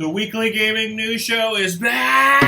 The weekly gaming news show is back!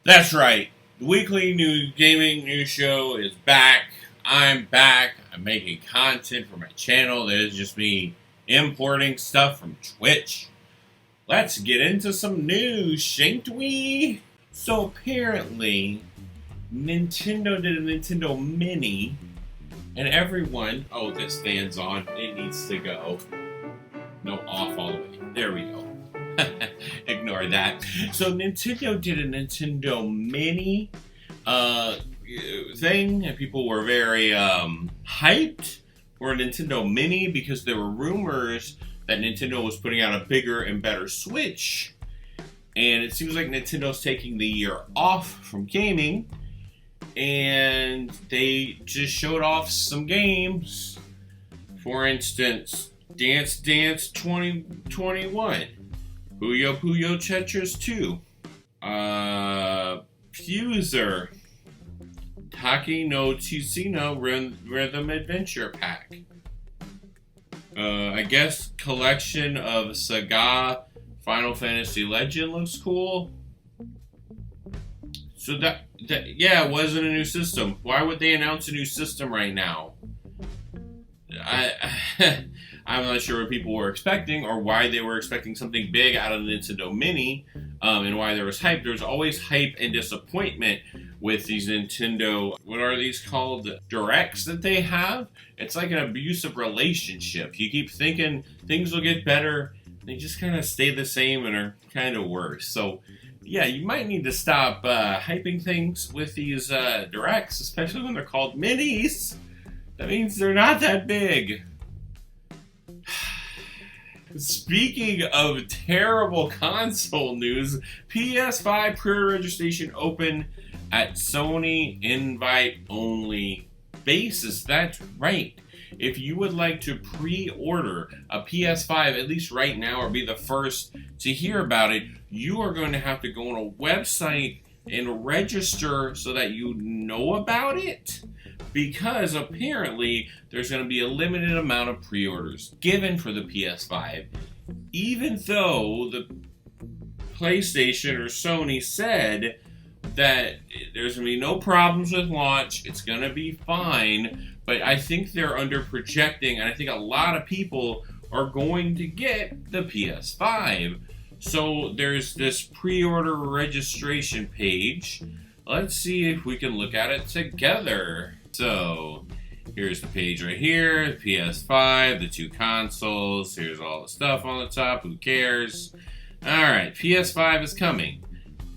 That's right. The weekly gaming news show is back. I'm back. I'm making content for my channel that is just me importing stuff from Twitch. Let's get into some news, shan't we? So apparently, Nintendo did a Nintendo Mini, and everyone... Oh, this fan's on. It needs to go. No, off all the way. There we go. Ignore that. So Nintendo did a Nintendo Mini thing, and people were very hyped for a Nintendo Mini because there were rumors that Nintendo was putting out a bigger and better Switch. And it seems like Nintendo's taking the year off from gaming, and they just showed off some games. For instance, Dance Dance 2021, Puyo Puyo Tetris 2, Fuser, Taki no Tsuna Rhythm Adventure Pack, I guess collection of Saga Final Fantasy Legend looks cool. So that yeah, it wasn't a new system. Why would they announce a new system right now? I'm not sure what people were expecting or why they were expecting something big out of the Nintendo Mini, and why there was hype. There's always hype and disappointment with these Nintendo, what are these called? Directs that they have? It's like an abusive relationship. You keep thinking things will get better, they just kind of stay the same and are kind of worse. So yeah, you might need to stop hyping things with these directs, especially when they're called minis. That means they're not that big. Speaking of terrible console news, PS5 pre-registration open at Sony invite-only basis. That's right. If you would like to pre-order a PS5, at least right now, or be the first to hear about it, you are going to have to go on a website and register so that you know about it. Because apparently there's going to be a limited amount of pre-orders given for the PS5, even though the PlayStation or Sony said that there's going to be no problems with launch, it's going to be fine, but I think they're under projecting, and I think a lot of people are going to get the PS5. So there's this pre-order registration page. Let's see if we can look at it together. So, here's the page right here, the PS5, the two consoles, here's all the stuff on the top, who cares? Alright, PS5 is coming.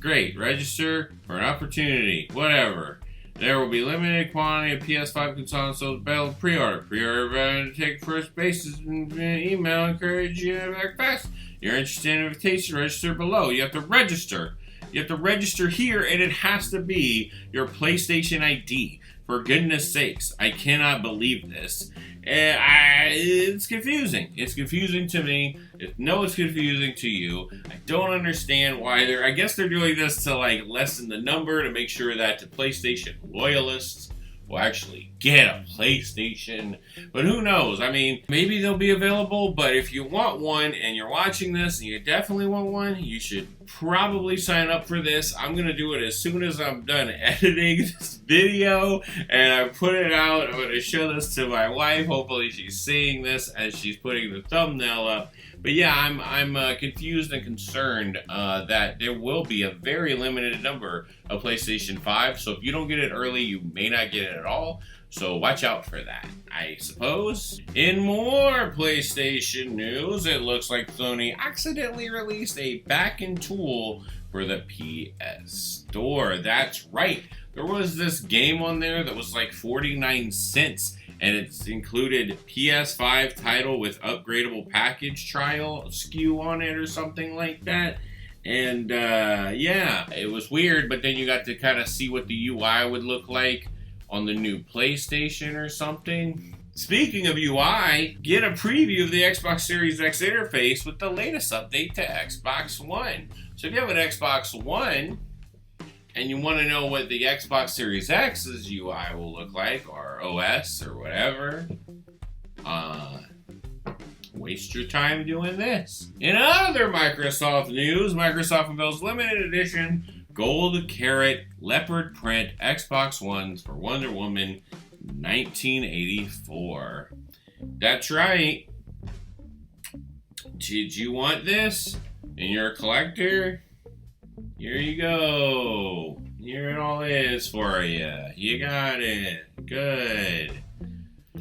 Great, register for an opportunity, whatever. There will be limited quantity of PS5 consoles available pre-order. Pre-order to take first basis and email, encourage you to act fast. You're interested in invitation, register below. You have to register. You have to register here, and it has to be your PlayStation ID. For goodness sakes, I cannot believe this. It's confusing. It's confusing to me. No, it's confusing to you. I don't understand why I guess they're doing this to like lessen the number to make sure that the PlayStation loyalists will actually get a PlayStation. But who knows? I mean, maybe they'll be available, but if you want one and you're watching this and you definitely want one, you should probably sign up for this. I'm going to do it as soon as I'm done editing this video and I put it out. I'm going to show this to my wife. Hopefully she's seeing this as she's putting the thumbnail up. But yeah, I'm confused and concerned that there will be a very limited number of PlayStation 5. So if you don't get it early, you may not get it at all. So watch out for that, I suppose. In more PlayStation news, it looks like Sony accidentally released a back-end tool for the PS Store. That's right. There was this game on there that was like 49 cents. And it's included PS5 title with upgradable package trial SKU on it or something like that. And yeah, it was weird, but then you got to kind of see what the UI would look like on the new PlayStation or something. Speaking of UI, get a preview of the Xbox Series X interface with the latest update to Xbox One. So if you have an Xbox One and you want to know what the Xbox Series X's UI will look like, or OS, or whatever, waste your time doing this. In other Microsoft news, Microsoft unveils limited edition gold carat leopard print Xbox Ones for Wonder Woman 1984. That's right. Did you want this? And you're a collector? Here you go. Here it all is for you. You got it. Good.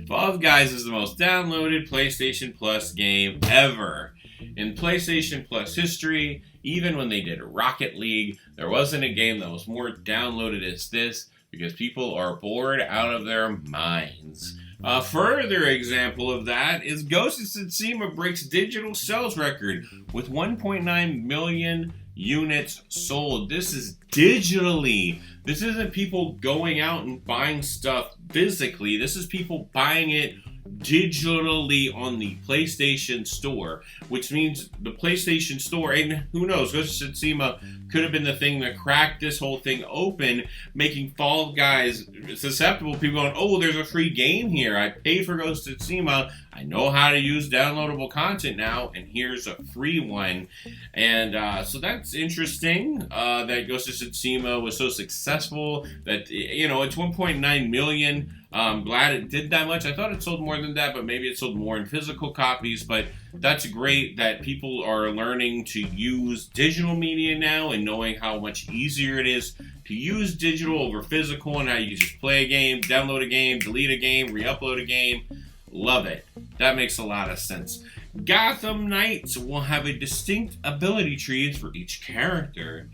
Fall Guys is the most downloaded PlayStation Plus game ever. In PlayStation Plus history, even when they did Rocket League, there wasn't a game that was more downloaded as this because people are bored out of their minds. A further example of that is Ghost of Tsushima breaks digital sales record with 1.9 million units sold. This is digitally. This isn't people going out and buying stuff physically. This is people buying it digitally on the PlayStation Store, which means the PlayStation Store, and who knows, Ghost of Tsushima could have been the thing that cracked this whole thing open, making Fall Guys susceptible. People going, oh, there's a free game here. I paid for Ghost of Tsushima. I know how to use downloadable content now, and here's a free one. And so that's interesting that Ghost of Tsushima was so successful that, you know, it's 1.9 million. I'm glad it did that much. I thought it sold more than that, but maybe it sold more in physical copies. But that's great that people are learning to use digital media now and knowing how much easier it is to use digital over physical, and how you can just play a game, download a game, delete a game, re-upload a game. Love it. That makes a lot of sense. Gotham Knights will have a distinct ability trees for each character.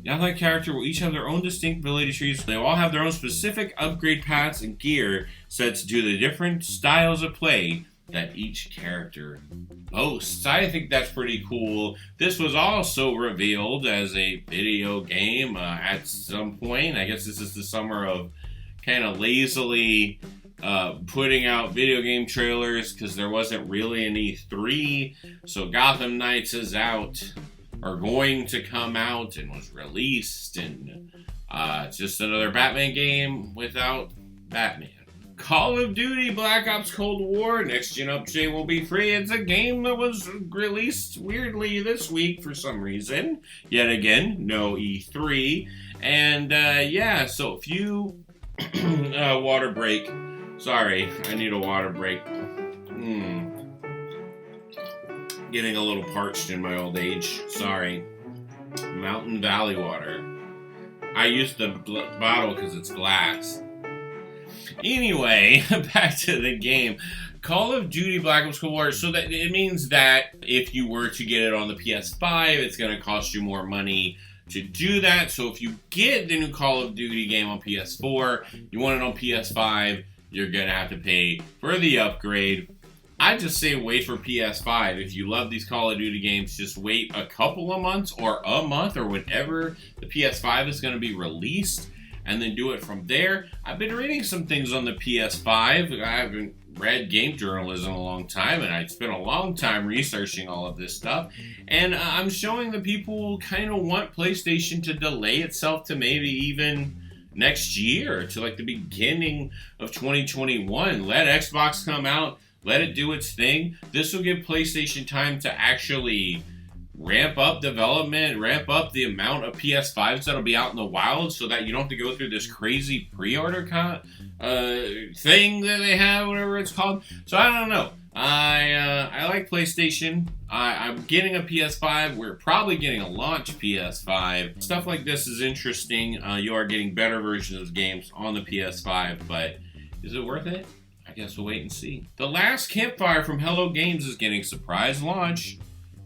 Now that character will each have their own distinct ability trees. They all have their own specific upgrade paths and gear sets due to the different styles of play that each character boasts. I think that's pretty cool. This was also revealed as a video game at some point. I guess this is the summer of kind of lazily putting out video game trailers because there wasn't really an E3. So Gotham Knights is out, or going to come out, and was released, and it's just another Batman game without Batman. Call of Duty Black Ops Cold War Next Gen Update will be free. It's a game that was released weirdly this week for some reason. Yet again, no E3. And yeah, so if you water break. Sorry, I need a water break. Getting a little parched in my old age. Sorry. Mountain Valley water. I used the bottle because it's glass. Anyway, back to the game. Call of Duty Black Ops Cold War. So that it means that if you were to get it on the PS5, it's going to cost you more money to do that. So if you get the new Call of Duty game on PS4, you want it on PS5, you're going to have to pay for the upgrade. I just say wait for PS5. If you love these Call of Duty games, just wait a couple of months or a month or whenever the PS5 is going to be released, and then do it from there. I've been reading some things on the PS5. I haven't read game journalism in a long time, and I spent a long time researching all of this stuff. And I'm showing that people kind of want PlayStation to delay itself to maybe even next year, to like the beginning of 2021. Let Xbox come out. Let it do its thing. This will give PlayStation time to actually ramp up development, ramp up the amount of PS5s that'll be out in the wild, so that you don't have to go through this crazy pre-order thing that they have, whatever it's called. So I don't know. I like PlayStation. I'm getting a PS5. We're probably getting a launch PS5. Stuff like this is interesting. You are getting better versions of games on the PS5, but is it worth it? I guess we'll wait and see. The Last Campfire from Hello Games is getting surprise launch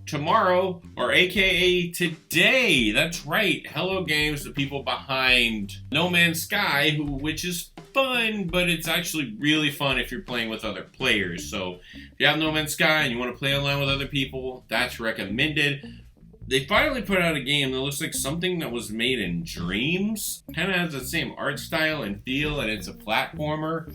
tomorrow, or aka today. That's right. Hello Games, the people behind No Man's Sky, which is fun, but it's actually really fun if you're playing with other players. So if you have No Man's Sky and you want to play online with other people, that's recommended. They finally put out a game that looks like something that was made in Dreams. Kind of has the same art style and feel, and it's a platformer.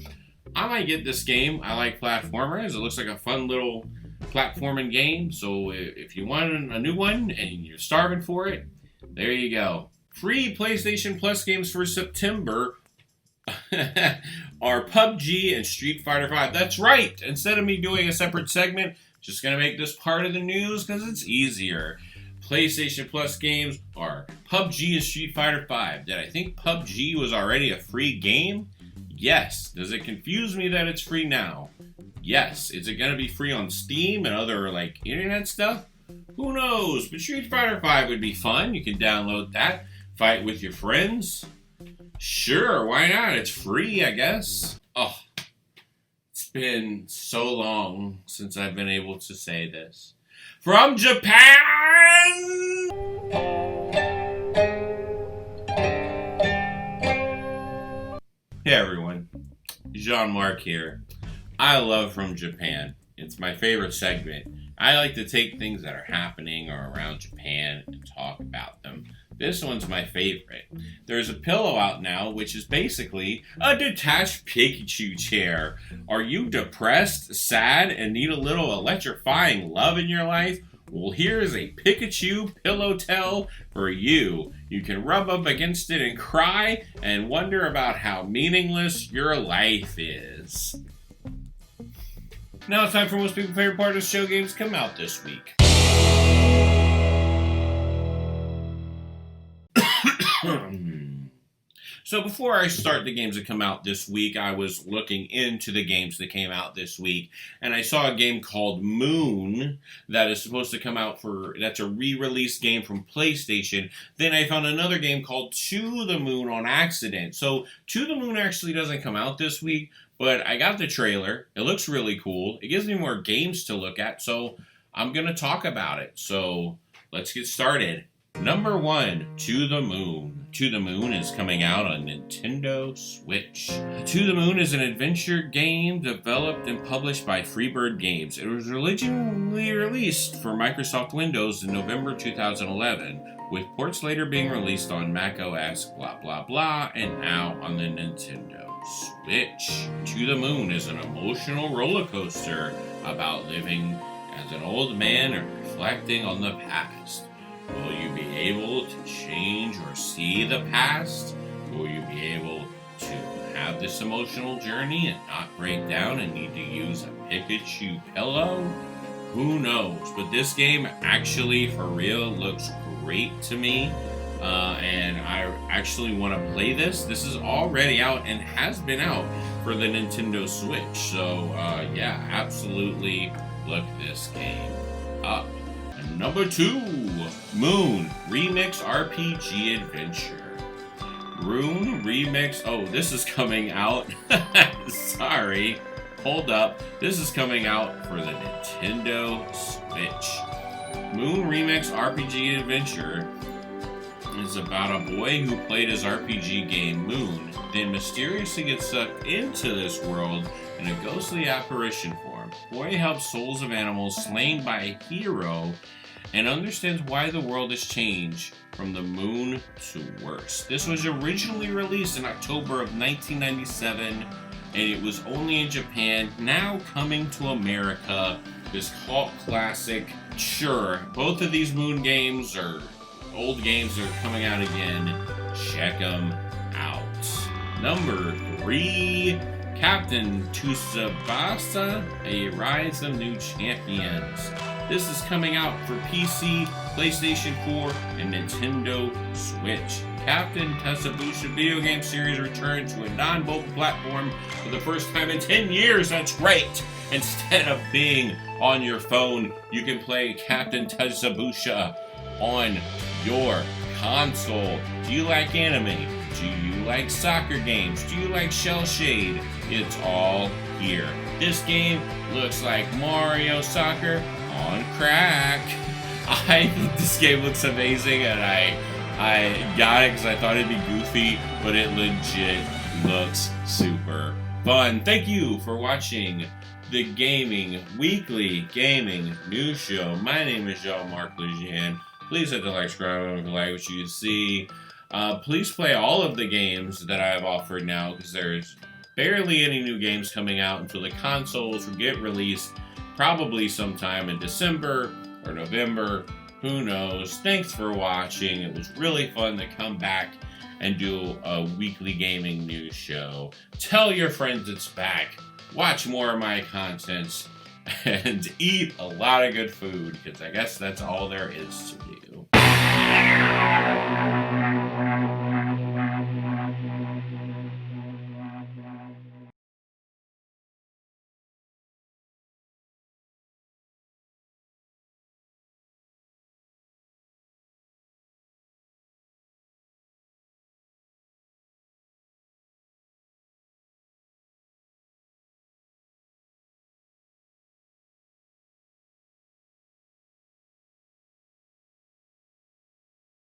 I might get this game. I like platformers. It looks like a fun little platforming game. So if you want a new one and you're starving for it, there you go. free PlayStation Plus games for September are PUBG and Street Fighter 5. That's right. Instead of me doing a separate segment, just going to make this part of the news because it's easier. PlayStation Plus games are PUBG and Street Fighter 5. Did I think PUBG was already a free game? Yes. Does it confuse me that it's free now? Yes. Is it going to be free on Steam and other internet stuff? Who knows? But Street Fighter 5 would be fun. You can download that, fight with your friends. Sure, why not? It's free, I guess. Oh, it's been so long since I've been able to say this. From Japan! Hey everyone, Jean-Marc here. I love From Japan. It's my favorite segment. I like to take things that are happening or around Japan and talk about them. This one's my favorite. There's a pillow out now, which is basically a detached Pikachu chair. Are you depressed, sad, and need a little electrifying love in your life? Well, here's a Pikachu pillow tell for you. You can rub up against it and cry and wonder about how meaningless your life is. Now it's time for most people's favorite part of the show. Games come out this week. So before I start the games that come out this week, I was looking into the games that came out this week, and I saw a game called Moon that is supposed to come out that's a re-release game from PlayStation. Then I found another game called To the Moon on accident. So To the Moon actually doesn't come out this week, but I got the trailer. It looks really cool. It gives me more games to look at, so I'm going to talk about it. So let's get started. Number 1, To the Moon. To the Moon is coming out on Nintendo Switch. To the Moon is an adventure game developed and published by Freebird Games. It was originally released for Microsoft Windows in November 2011, with ports later being released on Mac OS, blah blah blah, and now on the Nintendo Switch. To the Moon is an emotional roller coaster about living as an old man and reflecting on the past. Will you be able to change or see the past? Will you be able to have this emotional journey and not break down and need to use a Pikachu pillow? Who knows? But this game actually, for real, looks great to me. And I actually want to play this. This is already out and has been out for the Nintendo Switch. So, yeah, absolutely look this game up. Number 2, Moon Remix RPG Adventure. Moon Remix. Oh, this is coming out. Sorry. Hold up. This is coming out for the Nintendo Switch. Moon Remix RPG Adventure is about a boy who played his RPG game Moon, then mysteriously gets sucked into this world in a ghostly apparition form. Boy helps souls of animals slain by a hero and understands why the world has changed from the moon to worse. This was originally released in October of 1997, and it was only in Japan, now coming to America. This cult classic. Sure, both of these Moon games are old games that are coming out again. Check them out. Number 3, Captain Tsubasa, A Rise of New Champions. This is coming out for PC, PlayStation 4, and Nintendo Switch. Captain Tsubasa video game series returned to a non-mobile platform for the first time in 10 years. That's right! Instead of being on your phone, you can play Captain Tsubasa on your console. Do you like anime? Do you like soccer games? Do you like Shell Shade? It's all here. This game looks like Mario Soccer on crack. I think this game looks amazing, and I got it because I thought it'd be goofy, but it legit looks super fun. Thank you for watching the Weekly Gaming News Show. My name is Jean-Marc Lejean. Please hit the like, subscribe, and like what you see. Please play all of the games that I have offered now, because there's barely any new games coming out until the consoles will get released, probably sometime in December or November. Who knows? Thanks for watching. It was really fun to come back and do a weekly gaming news show. Tell your friends it's back. Watch more of my contents and eat a lot of good food, because I guess that's all there is to do.